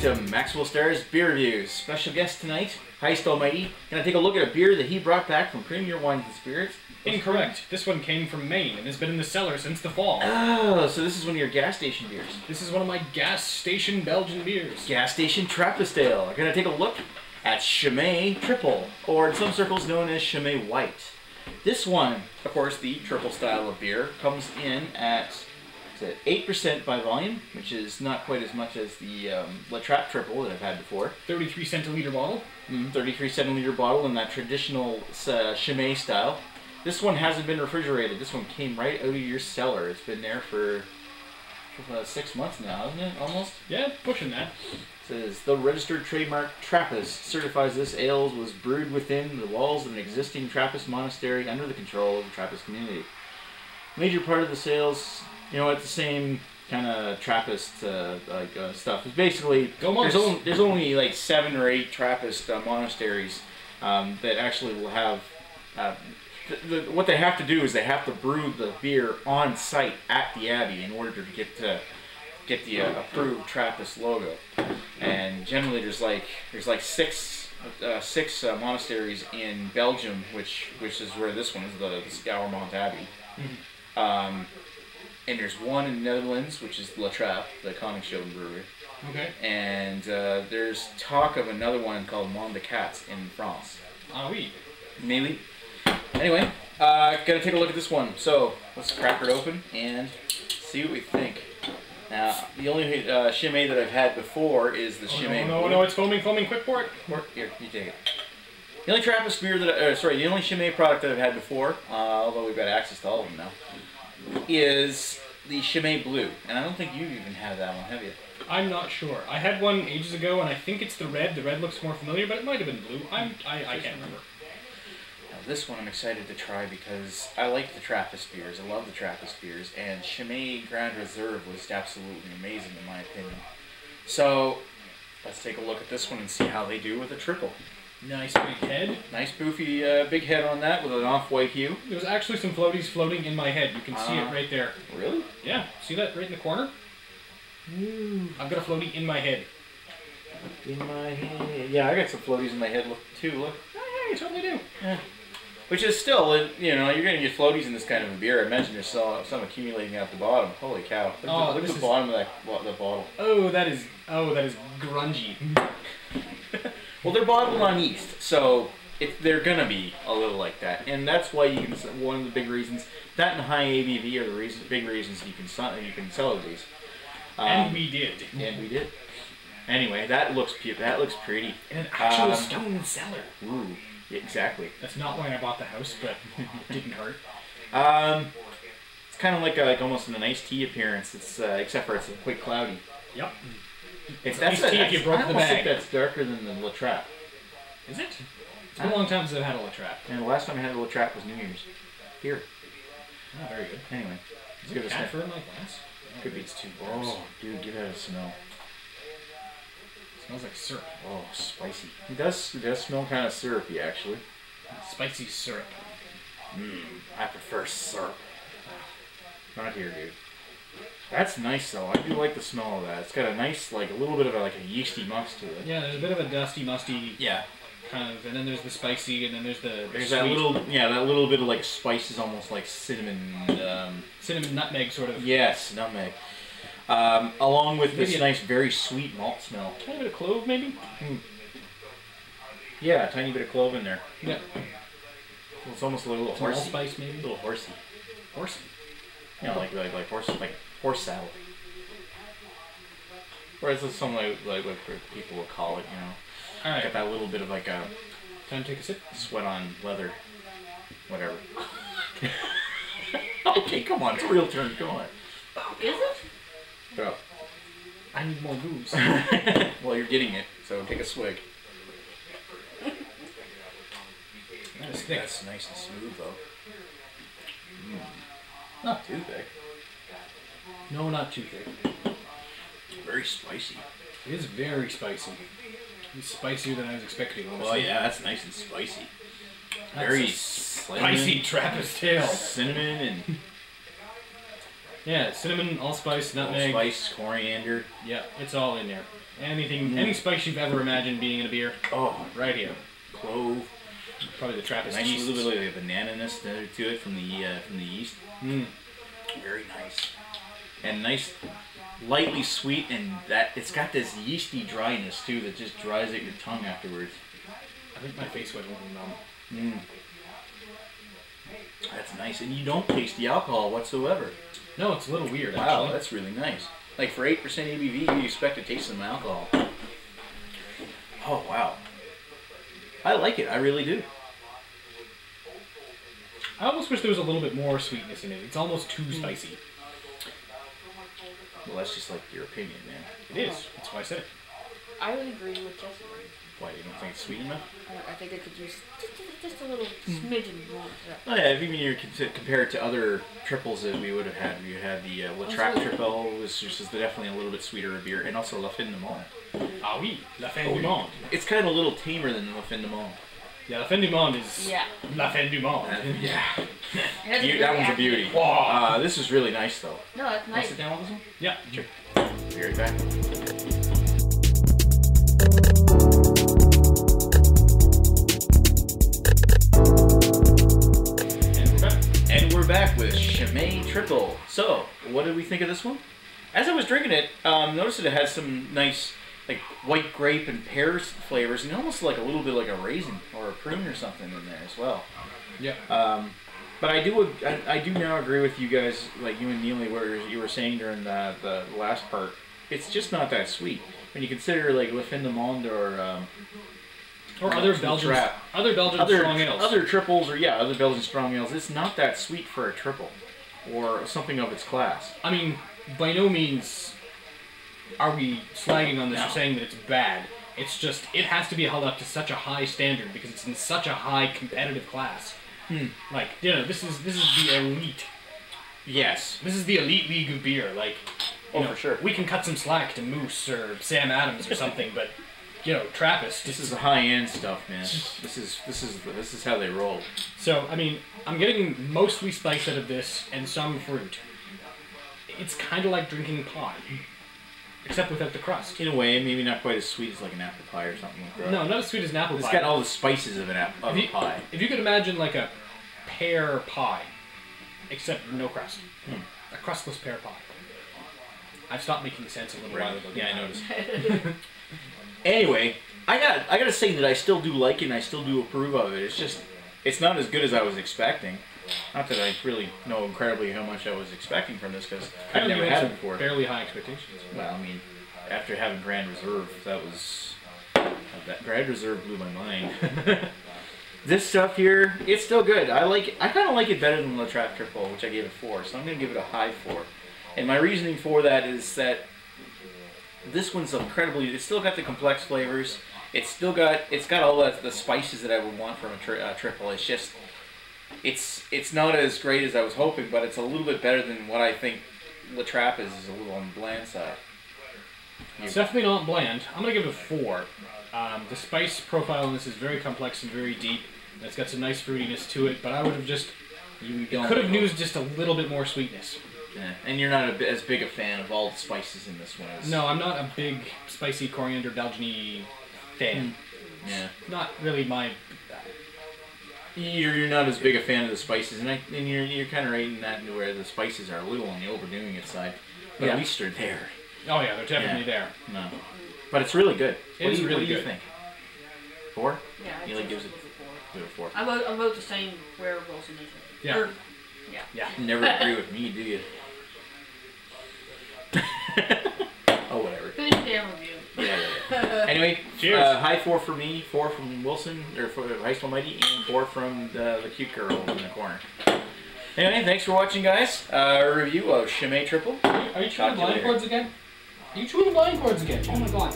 to Maxwell Starr's Beer Reviews. Special guest tonight, Heist Almighty. Gonna take a look at a beer that he brought back from Premier Wines and Spirits. Incorrect. This one came from Maine and has been in the cellar since the fall. Oh, so this is one of your gas station beers. This is one of my gas station Belgian beers. Gas station Trappist ale. We're gonna take a look at Chimay Tripel, or in some circles known as Chimay White. This one, of course, the triple style of beer, comes in at 8% by volume, which is not quite as much as the La Trappe Triple that I've had before. 33 centiliter bottle. 33 centiliter bottle in that traditional Chimay style. This one hasn't been refrigerated. This one came right out of your cellar. It's been there for 6 months now, hasn't it? Almost? Yeah, pushing that. It says, the registered trademark Trappist certifies this ale was brewed within the walls of an existing Trappist monastery under the control of the Trappist community. Major part of the sales, you know, it's the same kind of Trappist stuff. It's basically, there's only like 7 or 8 Trappist monasteries that actually will have, what they have to do is they have to brew the beer on site at the Abbey in order to get the approved Trappist logo. And generally there's like 6 monasteries in Belgium, which is where this one is, the Scourmont Abbey. And there's one in the Netherlands, which is La Trappe, the Koningshow brewery. Okay. And there's talk of another one called Mont de Cats in France. Ah oui. Maybe. Anyway, gotta take a look at this one. So let's crack it open and see what we think. Now, the only Chimay that I've had before is the Chimay. No, it's foaming, quick pour it. Here, you take it. The only Trappist beer that, the only Chimay product that I've had before, although we've got access to all of them now, is the Chimay Blue. And I don't think you've even had that one, have you? I'm not sure. I had one ages ago, and I think it's the red. The red looks more familiar, but it might have been blue. I can't remember. Now, this one I'm excited to try because I like the Trappist beers. I love the Trappist beers, and Chimay Grand Reserve was absolutely amazing in my opinion. So let's take a look at this one and see how they do with a triple. Nice big head. Nice boofy big head on that with an off-white hue. There's actually some floaties floating in my head. You can see it right there. Really? Yeah. See that right in the corner? Ooh. I've got a floaty in my head. In my head. Yeah, I got some floaties in my head too. Look. Oh, yeah, you totally do. Yeah. Which is still, you know, you're going to get floaties in this kind of a beer. I imagine there's some accumulating at the bottom. Holy cow. Look at the bottom of that bottle. Oh, that is grungy. Well, they're bottled on yeast, so they're going to be a little like that. And that's why you can, one of the big reasons, that and high ABV are the big reasons you can sell these. And we did. And we did. Anyway, that looks pretty. In an actual stone cellar. Ooh, yeah, exactly. That's not why I bought the house, but it didn't hurt. It's kind of like almost an iced tea appearance. It's except for it's quite cloudy. Yep. It's iced tea if you broke the bag. I think that's darker than the La Trappe. Is it? It's been a long time since I've had a La Trappe. And the last time I had a La Trappe was New Year's. Here. Oh, very good. Anyway, let's give it a sniff. Cat fur in my glass? Could be. It's too gross. Oh, dude, give that a smell. It smells like syrup. Oh, spicy. It does smell kind of syrupy, actually. Spicy syrup. I prefer syrup. Not here, dude. That's nice, though. I do like the smell of that. It's got a nice, like, a little bit of a yeasty must to it. Yeah, there's a bit of a dusty, musty. Yeah. Kind of, and then there's the spicy, and then there's the There's sweet. that little bit of, like, spice is almost like cinnamon. Cinnamon nutmeg, sort of. Yes, nutmeg. Along with this nice, very sweet malt smell. A tiny bit of clove, maybe? Yeah, a tiny bit of clove in there. Yeah. It's almost a little horsey. Allspice, maybe? A little horsey. Horsey? You know, like horse saddle. Or is this something like what people will call it, you know? Alright. Got that little bit of like a... Time to take a sip? Sweat on leather. Whatever. Okay, come on. It's a real turn. Come on. Is it? Bro. I need more booze. Well, you're getting it, so take a swig. That's thick. That's nice and smooth, though. Not too thick. No, not too thick. Very spicy. It is very spicy. It's spicier than I was expecting. Honestly. Oh yeah, that's nice and spicy. That's very spicy Trappist ale. Cinnamon and Yeah, cinnamon, allspice, nutmeg. Allspice, coriander. Yeah, it's all in there. Anything, any spice you've ever imagined being in a beer. Oh, right here. Clove. Probably the Trappist Nice yeast. little bit of banana-ness to it from the yeast. Mm. Very nice. And nice, lightly sweet, and that it's got this yeasty dryness too that just dries out your tongue afterwards. I think my face went a little numb. Mm. That's nice, and you don't taste the alcohol whatsoever. No, it's a little weird. Wow, actually. that's really nice. Like for 8% ABV, you expect to taste some alcohol. Oh wow, I like it. I really do. I almost wish there was a little bit more sweetness in it. It's almost too spicy. Well, that's just like your opinion, man. It is. That's why I said it. I would agree with Jesse. Why, you don't think it's sweet enough? I think it could use just a little smidgen more. Oh yeah, if you mean you compare it to other triples that we would have had, we had the La Trappe Tripel, which is definitely a little bit sweeter of beer, and also La Fin de Monde. Ah oui, La Fin du Monde. It's kind of a little tamer than La Fin de Monde. Yeah, La Fin du Monde is La Fin du Monde. Yeah. That one's a beauty. Wow. This is really nice though. No, that's Want nice. to sit down with this one? Yeah, sure. Be right back. And we're back with Chimay Tripel. So, what did we think of this one? As I was drinking it, noticed that it had some nice, like white grape and pears flavors, and almost like a little bit like a raisin or a prune or something in there as well. Yeah. But I do now agree with you guys, like you and Neely, where you were saying during the last part. It's just not that sweet when you consider like Le Fin de Monde or other Belgian strong ales. Other triples or other Belgian strong ales. It's not that sweet for a triple or something of its class. I mean, by no means are we slagging on this or saying that it's bad. It's just, it has to be held up to such a high standard because it's in such a high competitive class. Like, you know, this is the elite. Yes. This is the elite league of beer. Like, you know, for sure. We can cut some slack to Moose or Sam Adams or something, but you know, Trappist. This is the high-end stuff, man. This is how they roll. So, I mean, I'm getting mostly spice out of this and some fruit. It's kind of like drinking pie, except without the crust. In a way, maybe not quite as sweet as like an apple pie or something like that. No, not as sweet as an apple pie. It's got all the spices of a pie. If you could imagine like a pear pie, except no crust. A crustless pear pie. I've stopped making sense a little while ago. Yeah, I noticed. Anyway, I gotta say that I still do like it and I still do approve of it. It's just, it's not as good as I was expecting. Not that I really know incredibly how much I was expecting from this, because I've never had it before. Fairly high expectations. Well, I mean, after having Grand Reserve, that Grand Reserve blew my mind. This stuff here, it's still good. I like it. I kind of like it better than La Trappe Tripel, which I gave a 4. So I'm gonna give it a high 4. And my reasoning for that is that this one's incredibly. It's still got the complex flavors. It's got all the spices that I would want from a triple. It's just, it's not as great as I was hoping, but it's a little bit better than what I think La Trappe is a little on the bland side. It's definitely not bland. I'm gonna give it a 4. The spice profile in this is very complex and very deep. And it's got some nice fruitiness to it, but I would have just could have used just a little bit more sweetness. Yeah. And you're not as big a fan of all the spices in this one as... No, I'm not a big spicy coriander Belgian-y fan. Yeah. Not really my... You're not as big a fan of the spices, and you're kind of right in that where the spices are a little on the overdoing it side, but at least they're there. Oh yeah, they're definitely there. No, but it's really good. It is really what do you good. think? 4? Yeah, Neely gives it 4. I vote the same where Wilson is. Yeah. Or, Yeah. You never agree with me, do you? Oh, whatever. finish the damn review. Yeah. Anyway, cheers. High 4 for me, 4 from Wilson, or for Heist Almighty, and 4 from the cute girl in the corner. Anyway, thanks for watching, guys. A review of Chimay Tripel. Are you chewing line cords again? Are you chewing line cords again? Oh my god.